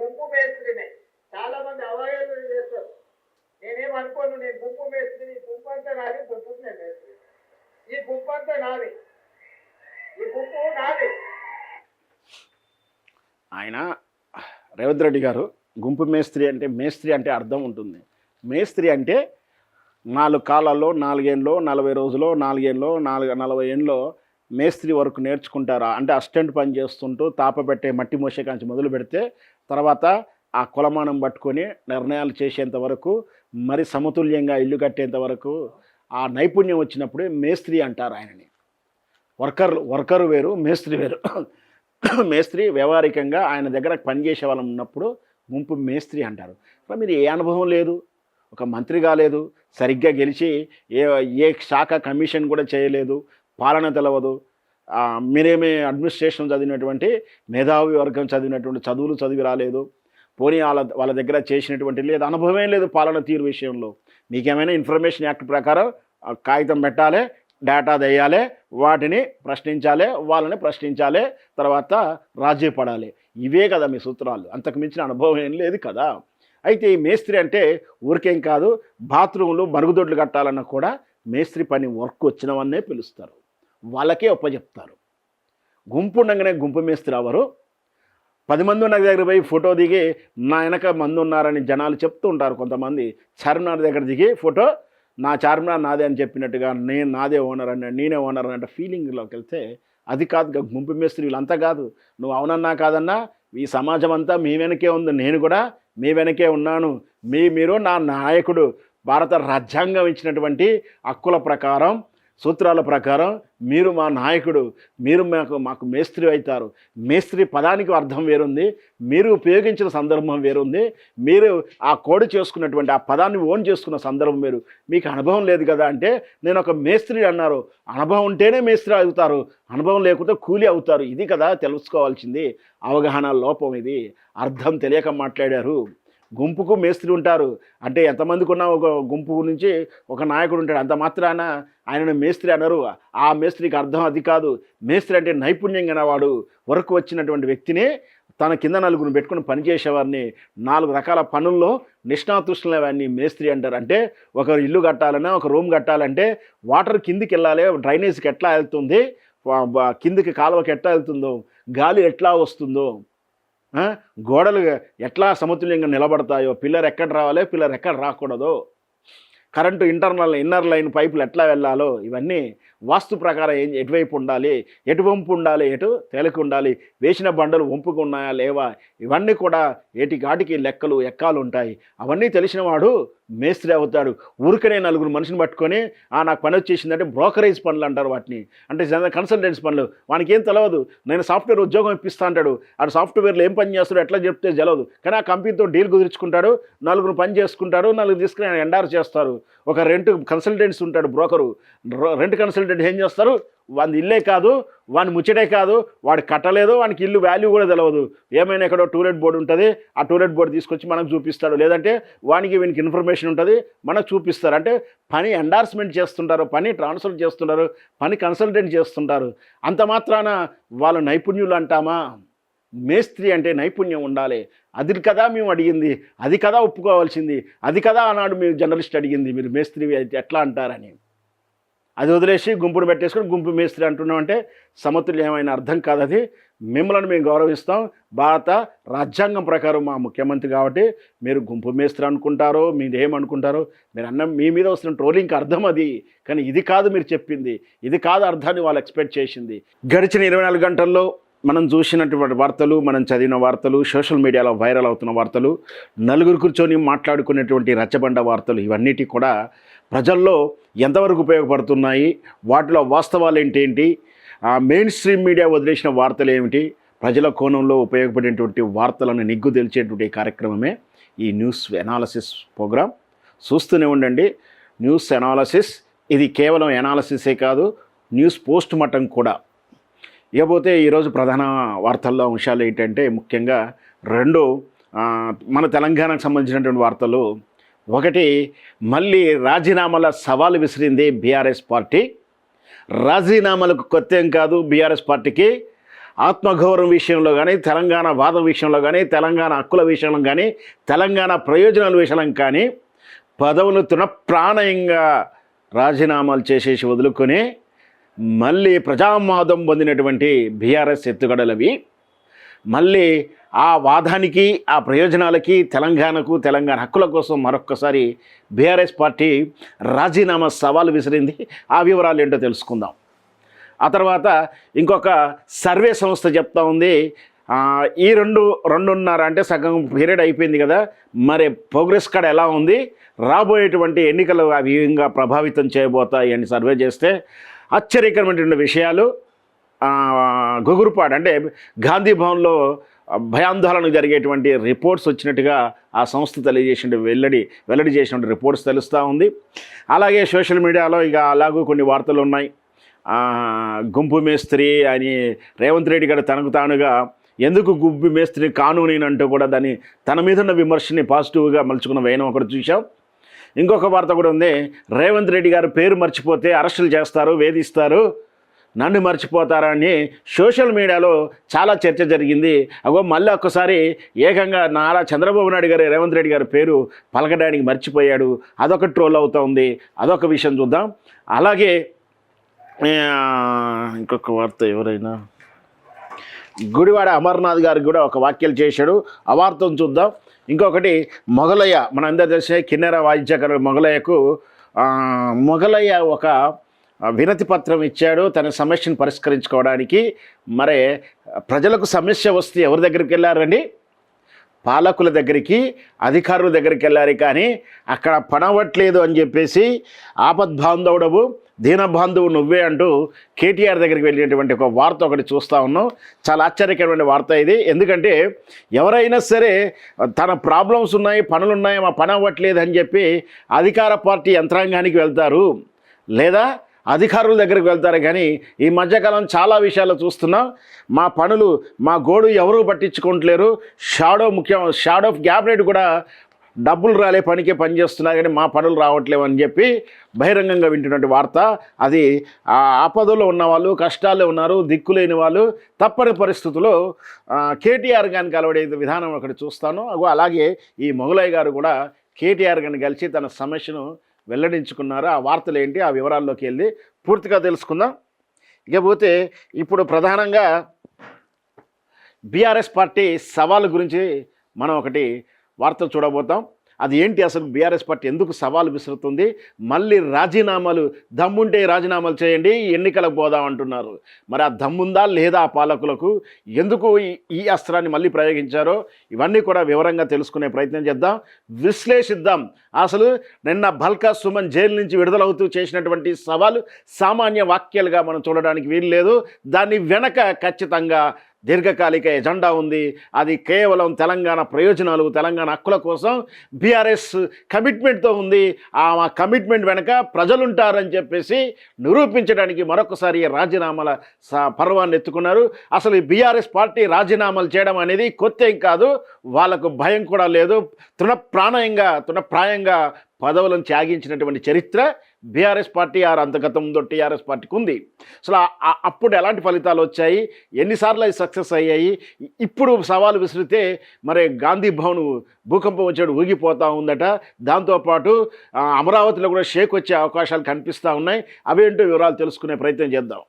గుంపు మేస్త్రిని. చాలా మంది అవహేళన చేస్తారు. నేనేమనుకోను, నేను గుంపు మేస్త్రిని. ఈ గుంపు అంతా నాది, గుంపుకు నేను మేస్త్రి. ఈ గుంపు అంతా నాది, ఈ గుంపు నాది. ఆయన రేవంత్ రెడ్డి గారు గుంపు మేస్త్రి అంటే అర్థం ఉంటుంది. మేస్త్రి అంటే 4 కాలాల్లో 4 ఏళ్ళలో 40 రోజులో 4 ఏళ్ళలో 40 ఏళ్ళలో మేస్త్రి వర్క్ నేర్చుకుంటారా అంటే అసిస్టెంట్ పని చేస్తుంటూ తాపబెట్టే మట్టి మోసే కాంచి మొదలు పెడితే తర్వాత ఆ కొలమానం పట్టుకొని నిర్ణయాలు చేసేంత వరకు మరి సమతుల్యంగా ఇల్లు కట్టేంత వరకు ఆ నైపుణ్యం వచ్చినప్పుడే మేస్త్రి అంటారు ఆయనని. వర్కరు వేరు, మేస్త్రి వేరు. మేస్త్రి వ్యవహారికంగా ఆయన దగ్గర పనిచేసే వాళ్ళం ఉన్నప్పుడు గుంపు మేస్త్రి అంటారు. మీరు ఏ అనుభవం లేదు, ఒక మంత్రి కాలేదు, సరిగ్గా గెలిచి ఏ శాఖ కమిషన్ కూడా చేయలేదు, పాలన తెలవదు, మీరేమీ అడ్మినిస్ట్రేషన్ చదివినటువంటి మేధావి వర్గం చదివినటువంటి చదువులు చదివి రాలేదు, పోనీ వాళ్ళ దగ్గర చేసినటువంటి లేదు, అనుభవం లేదు పాలన తీరు విషయంలో. మీకేమైనా ఇన్ఫర్మేషన్ యాక్ట్ ప్రకారం కాగితం పెట్టాలి, డేటా వేయాలి, వాటిని ప్రశ్నించాలి, వాళ్ళని ప్రశ్నించాలి, తర్వాత రాజీ పడాలి. ఇవే కదా మీ సూత్రాలు, అంతకు మించిన అనుభవం ఏం లేదు కదా. అయితే ఈ మేస్త్రి అంటే ఊరికేం కాదు, బాత్రూంలు మరుగుదొడ్లు కట్టాలన్నా కూడా మేస్త్రి పని వర్క్ వచ్చినవన్నే పిలుస్తారు, వాళ్ళకే ఒప్పచెప్తారు. గుంపు ఉండగానే గుంపు మేస్త్రి అవరు. 10 మంది ఉన్న దగ్గర పోయి ఫోటో దిగి నా వెనక మంది ఉన్నారని జనాలు చెప్తూ ఉంటారు. కొంతమంది చార్మినార్ దగ్గర దిగి ఫోటో నా చార్మినార్ నాదే అని చెప్పినట్టుగా నేను నాదే ఓనర్ అన్న నేనే ఓనర్ అంటే ఫీలింగ్లోకి వెళ్తే అది కాదు గుంపు మేస్త్రి. వీళ్ళంతా కాదు, నువ్వు అవునన్నా కాదన్నా ఈ సమాజం అంతా మీ వెనకే ఉంది, నేను కూడా మీ వెనకే ఉన్నాను, మీరు నా నాయకుడు. భారత రాజ్యాంగం ఇచ్చినటువంటి హక్కుల ప్రకారం సూత్రాల ప్రకారం మీరు మా నాయకుడు, మీరు మాకు మేస్త్రి అవుతారు. మేస్త్రి పదానికి అర్థం వేరుంది, మీరు ఉపయోగించిన సందర్భం వేరుంది, మీరు ఆ కోడ్ చేసుకున్నటువంటి ఆ పదాన్ని ఓన్ చేసుకున్న సందర్భం వేరు. మీకు అనుభవం లేదు కదా అంటే నేను ఒక మేస్త్రి అన్నారు. అనుభవం ఉంటేనే మేస్త్రి అవుతారు, అనుభవం లేకపోతే కూలి అవుతారు. ఇది కదా తెలుసుకోవాల్సింది. అవగాహన లోపం ఇది, అర్థం తెలియక మాట్లాడారు. గుంపుకు మేస్త్రి ఉంటారు అంటే ఎంతమందికి ఉన్న ఒక గుంపు నుంచి ఒక నాయకుడు ఉంటాడు, అంత మాత్రాన ఆయనను మేస్త్రి అనరు. ఆ మేస్త్రికి అర్థం అది కాదు. మేస్త్రి అంటే నైపుణ్యం గలవాడు, వర్క్ వచ్చినటువంటి వ్యక్తిని తన కింద నలుగురు పెట్టుకుని పనిచేసేవారిని 4 రకాల పనుల్లో నిష్ణాతుష్టులైన వారిని మేస్త్రి అంటారు. అంటే ఒక ఇల్లు కట్టాలన్నా ఒక రూమ్ కట్టాలంటే వాటర్ కిందికి వెళ్ళాలి, డ్రైనేజ్కి ఎట్లా వెళ్తుంది, కిందికి కాలువకి ఎట్లా వెళ్తుందో, గాలి ఎట్లా వస్తుందో, గోడలు ఎట్లా సమతుల్యంగా నిలబడతాయో, పిల్లర్ ఎక్కడ రావాలి పిల్లర్ ఎక్కడ రాకూడదో, కరెంటు ఇన్నర్ లైన్ పైపులు ఎట్లా వెళ్ళాలో, ఇవన్నీ వాస్తు ప్రకారం ఎటువైపు ఉండాలి, ఎటు వంపు ఉండాలి, ఎటు తేలిక ఉండాలి, వేసిన బండలు వంపుకు ఉన్నాయా లేవా, ఇవన్నీ కూడా ఏటికాటికి లెక్కలు ఎక్కాలు ఉంటాయి. అవన్నీ తెలిసిన వాడు మేస్త్రి అవుతాడు. ఊరికనే 4 మనిషిని పట్టుకొని నాకు పని వచ్చేసిందంటే బ్రోకరేజ్ పనులు అంటారు వాటిని, అంటే కన్సల్టెన్సీ పనులు. వానికి ఏం తెలియదు, నేను సాఫ్ట్వేర్ ఉద్యోగం ఇప్పిస్తా అంటాడు. ఆ సాఫ్ట్వేర్లో ఏం పని చేస్తాడో ఎట్లా చెప్తే తెలియదు, కానీ ఆ కంపెనీతో డీల్ కుదుర్చుకుంటాడు, 4 పని చేసుకుంటాడు, 4 తీసుకుని ఆయన ఎండార్ చేస్తారు. ఒక రెంట్ కన్సల్టెంట్స్ ఉంటాడు, బ్రోకరు. రెంట్ కన్సల్టెంట్ ఏం చేస్తారు, వాడి ఇల్లే కాదు, వాని ముచ్చటే కాదు, వాడు కట్టలేదు, వానికి ఇల్లు వాల్యూ కూడా తెలియదు. ఏమైనా ఎక్కడో టూలెట్ బోర్డు ఉంటుంది, ఆ టూలెట్ బోర్డు తీసుకొచ్చి మనకు చూపిస్తాడు, లేదంటే వీనికి ఇన్ఫర్మేషన్ ఉంటుంది మనకు చూపిస్తారు. అంటే పని ఎండార్స్మెంట్ చేస్తుంటారు, పని ట్రాన్స్ఫర్ చేస్తుంటారు, పని కన్సల్టెంట్ చేస్తుంటారు. అంత మాత్రాన వాళ్ళు నైపుణ్యులు అంటామా? మేస్త్రి అంటే నైపుణ్యం ఉండాలి. అది కదా మేము అడిగింది, అది కదా ఒప్పుకోవాల్సింది, అది కదా ఆనాడు మీరు జర్నలిస్ట్ అడిగింది, మీరు మేస్త్రి ఎట్లా అంటారని. అది వదిలేసి గుంపును పెట్టేసుకొని గుంపు మేస్త్రి అంటున్నామంటే సమతుల్యమైన అర్థం కాదు అది. మిమ్మల్ని మేము గౌరవిస్తాం, భారత రాజ్యాంగం ప్రకారం మా ముఖ్యమంత్రి కాబట్టి మీరు గుంపు మేస్త్రి అనుకుంటారో మీరు ఏమనుకుంటారో, మీరు మీ మీద వస్తున్న ట్రోలింగ్కి అర్థం అది. కానీ ఇది కాదు మీరు చెప్పింది, ఇది కాదు అర్థాన్ని వాళ్ళు ఎక్స్పెక్ట్ చేసింది. గడిచిన 24 గంటల్లో మనం చూసినటువంటి వార్తలు, మనం చదివిన వార్తలు, సోషల్ మీడియాలో వైరల్ అవుతున్న వార్తలు, నలుగురు కూర్చొని మాట్లాడుకునేటువంటి రచ్చబండ వార్తలు, ఇవన్నిటి కూడా ప్రజల్లో ఎంతవరకు ఉపయోగపడుతున్నాయి, వాటిలో వాస్తవాలు ఏంటి, మెయిన్ స్ట్రీమ్ మీడియా వదిలేసిన వార్తలు ఏమిటి, ప్రజల కోణంలో ఉపయోగపడేటువంటి వార్తలను నిగ్గు తెలిచేటువంటి కార్యక్రమమే ఈ న్యూస్ ఎనాలసిస్ ప్రోగ్రాం. చూస్తూనే ఉండండి న్యూస్ ఎనాలసిస్. ఇది కేవలం ఎనాలసిసే కాదు, న్యూస్ పోస్ట్ మార్టం కూడా. ఇకపోతే ఈరోజు ప్రధాన వార్తల్లో అంశాలు ఏంటంటే ముఖ్యంగా 2 మన తెలంగాణకు సంబంధించినటువంటి వార్తలు. ఒకటి, మళ్ళీ రాజీనామాల సవాలు విసిరింది బీఆర్ఎస్ పార్టీ. రాజీనామాలకు కొత్త ఏం కాదు బీఆర్ఎస్ పార్టీకి. ఆత్మగౌరవం విషయంలో కానీ, తెలంగాణ వాదం విషయంలో కానీ, తెలంగాణ హక్కుల విషయంలో కానీ, తెలంగాణ ప్రయోజనాల విషయంలో కానీ పదవులు ప్రాణయంగా రాజీనామాలు చేసేసి వదులుకొని మళ్ళీ ప్రజామాదం పొందినటువంటి బీఆర్ఎస్ ఎత్తుగడలవి. మళ్ళీ ఆ వాదానికి, ఆ ప్రయోజనాలకి, తెలంగాణకు, తెలంగాణ హక్కుల కోసం మరొక్కసారి బీఆర్ఎస్ పార్టీ రాజీనామా సవాలు విసిరింది. ఆ వివరాలు ఏంటో తెలుసుకుందాం. ఆ తర్వాత ఇంకొక సర్వే సంస్థ చెప్తా ఉంది, ఈ రెండున్నర అంటే సగం పీరియడ్ అయిపోయింది కదా, మరి ప్రోగ్రెస్ కార్డ్ ఎలా ఉంది, రాబోయేటువంటి ఎన్నికలు అవి విధంగా ప్రభావితం చేయబోతాయి అని సర్వే చేస్తే ఆశ్చర్యకరమైనటువంటి విషయాలు. గొగురుపాడు అంటే గాంధీ భవన్లో భయాందోళన జరిగేటువంటి రిపోర్ట్స్ వచ్చినట్టుగా ఆ సంస్థ వెల్లడి చేసినటువంటి రిపోర్ట్స్ తెలుస్తూ ఉంది. అలాగే సోషల్ మీడియాలో ఇక అలాగూ కొన్ని వార్తలు ఉన్నాయి. గుంపు మేస్త్రి అని రేవంత్ రెడ్డి గారు తనకు తానుగా ఎందుకు గుంపు మేస్త్రి కాను నేనంటూ కూడా దాన్ని తన మీద ఉన్న విమర్శని పాజిటివ్గా మలుచుకున్న వేయడం ఒకటి చూసాం. ఇంకొక వార్త కూడా ఉంది, రేవంత్ రెడ్డి గారు పేరు మర్చిపోతే అరెస్టులు చేస్తారు, వేధిస్తారు, నన్ను మర్చిపోతారా అని సోషల్ మీడియాలో చాలా చర్చ జరిగింది. అగో మళ్ళీ ఒక్కసారి ఏకంగా నారా చంద్రబాబు నాయుడు గారు రేవంత్ రెడ్డి గారి పేరు పలకడానికి మర్చిపోయాడు, అదొక ట్రోల్ అవుతుంది. అదొక విషయం చూద్దాం. అలాగే ఇంకొక వార్త, ఎవరైనా గుడివాడ అమర్నాథ్ గారికి కూడా ఒక వ్యాఖ్యలు చేశాడు, ఆ వార్తను చూద్దాం. ఇంకొకటి మొగలయ్య, మన అందరి తెలిసే కిన్నెర వాయిద్యకారుడు మొగలయ్య ఒక వినతి పత్రం ఇచ్చాడు తన సమస్యను పరిష్కరించుకోవడానికి. మరి ప్రజలకు సమస్య వస్తే ఎవరి దగ్గరికి వెళ్ళారండి? పాలకుల దగ్గరికి, అధికారుల దగ్గరికి వెళ్ళారు. కానీ అక్కడ పడవట్లేదు అని చెప్పేసి ఆపద్బాంధవుడవు, దీనబాంధువు నువ్వే అంటూ కేటీఆర్ దగ్గరికి వెళ్ళినటువంటి ఒక వార్త ఒకటి చూస్తూ ఉన్నాం. చాలా ఆశ్చర్యకరమైన వార్త ఇది. ఎందుకంటే ఎవరైనా సరే తన ప్రాబ్లమ్స్ ఉన్నాయి, పనులున్నాయి, మా పని అవ్వట్లేదు అని చెప్పి అధికార పార్టీ యంత్రాంగానికి వెళ్తారు, లేదా అధికారుల దగ్గరికి వెళ్తారు. కానీ ఈ మధ్యకాలం చాలా విషయాలు చూస్తున్నాం, మా పనులు, మా గోడు ఎవరూ పట్టించుకోవట్లేరు, షాడో ఆఫ్ క్యాబినెట్ కూడా డబ్బులు రాలే పనికే పనిచేస్తున్నారు కానీ మా పనులు రావట్లేవు అని చెప్పి బహిరంగంగా వింటున్నటువంటి వార్త. అది ఆపదలో ఉన్నవాళ్ళు, కష్టాల్లో ఉన్నారు, దిక్కులేని వాళ్ళు తప్పని పరిస్థితుల్లో కేటీఆర్ గారిని కలవడే విధానం ఒకటి చూస్తాను. అలాగే ఈ మొగలయ్య గారు కూడా కేటీఆర్ గారిని కలిసి తన సమస్యను వెల్లడించుకున్నారు. ఆ వార్తలు ఏంటి, ఆ వివరాల్లోకి వెళ్ళి పూర్తిగా తెలుసుకుందాం. ఇకపోతే ఇప్పుడు ప్రధానంగా బీఆర్ఎస్ పార్టీ సవాలు గురించి మనం ఒకటి వార్త చూడబోతాం. అది ఏంటి, అసలు బీఆర్ఎస్ పార్టీ ఎందుకు సవాలు విసురుతుంది? మళ్ళీ రాజీనామాలు, దమ్ముంటే రాజీనామాలు చేయండి, ఎన్నికలకు పోదాం అంటున్నారు. మరి ఆ దమ్ముందా లేదా ఆ పాలకులకు? ఎందుకు ఈ అస్త్రాన్ని మళ్ళీ ప్రయోగించారో ఇవన్నీ కూడా వివరంగా తెలుసుకునే ప్రయత్నం చేద్దాం, విశ్లేషిద్దాం. అసలు నిన్న బల్కా సుమన్ జైలు నుంచి విడుదలవుతూ చేసినటువంటి సవాలు సామాన్య వాక్యాలుగా మనం చూడడానికి వీలు లేదు. దాని వెనక ఖచ్చితంగా దీర్ఘకాలిక ఎజెండా ఉంది. అది కేవలం తెలంగాణ ప్రయోజనాలు, తెలంగాణ హక్కుల కోసం బీఆర్ఎస్ కమిట్మెంట్తో ఉంది. ఆ కమిట్మెంట్ వెనక ప్రజలుంటారని చెప్పేసి నిరూపించడానికి మరొకసారి రాజీనామాల పర్వాన్ని ఎత్తుకున్నారు. అసలు ఈ బీఆర్ఎస్ పార్టీ రాజీనామాలు చేయడం అనేది కొత్త ఏం కాదు, వాళ్ళకు భయం కూడా లేదు. తృణప్రాయంగా పదవులను త్యాగించినటువంటి చరిత్ర బీఆర్ఎస్ పార్టీ అంతగతంలో టీఆర్ఎస్ పార్టీకి ఉంది. అసలు అప్పుడు ఎలాంటి ఫలితాలు వచ్చాయి, ఎన్నిసార్లు అవి సక్సెస్ అయ్యాయి? ఇప్పుడు సవాలు విసిరితే మరి గాంధీ భవన్ భూకంపం వచ్చాడు ఊగిపోతూ ఉందట. దాంతోపాటు అమరావతిలో కూడా షేక్ వచ్చే అవకాశాలు కనిపిస్తూ ఉన్నాయి. అవేంటో వివరాలు తెలుసుకునే ప్రయత్నం చేద్దాం.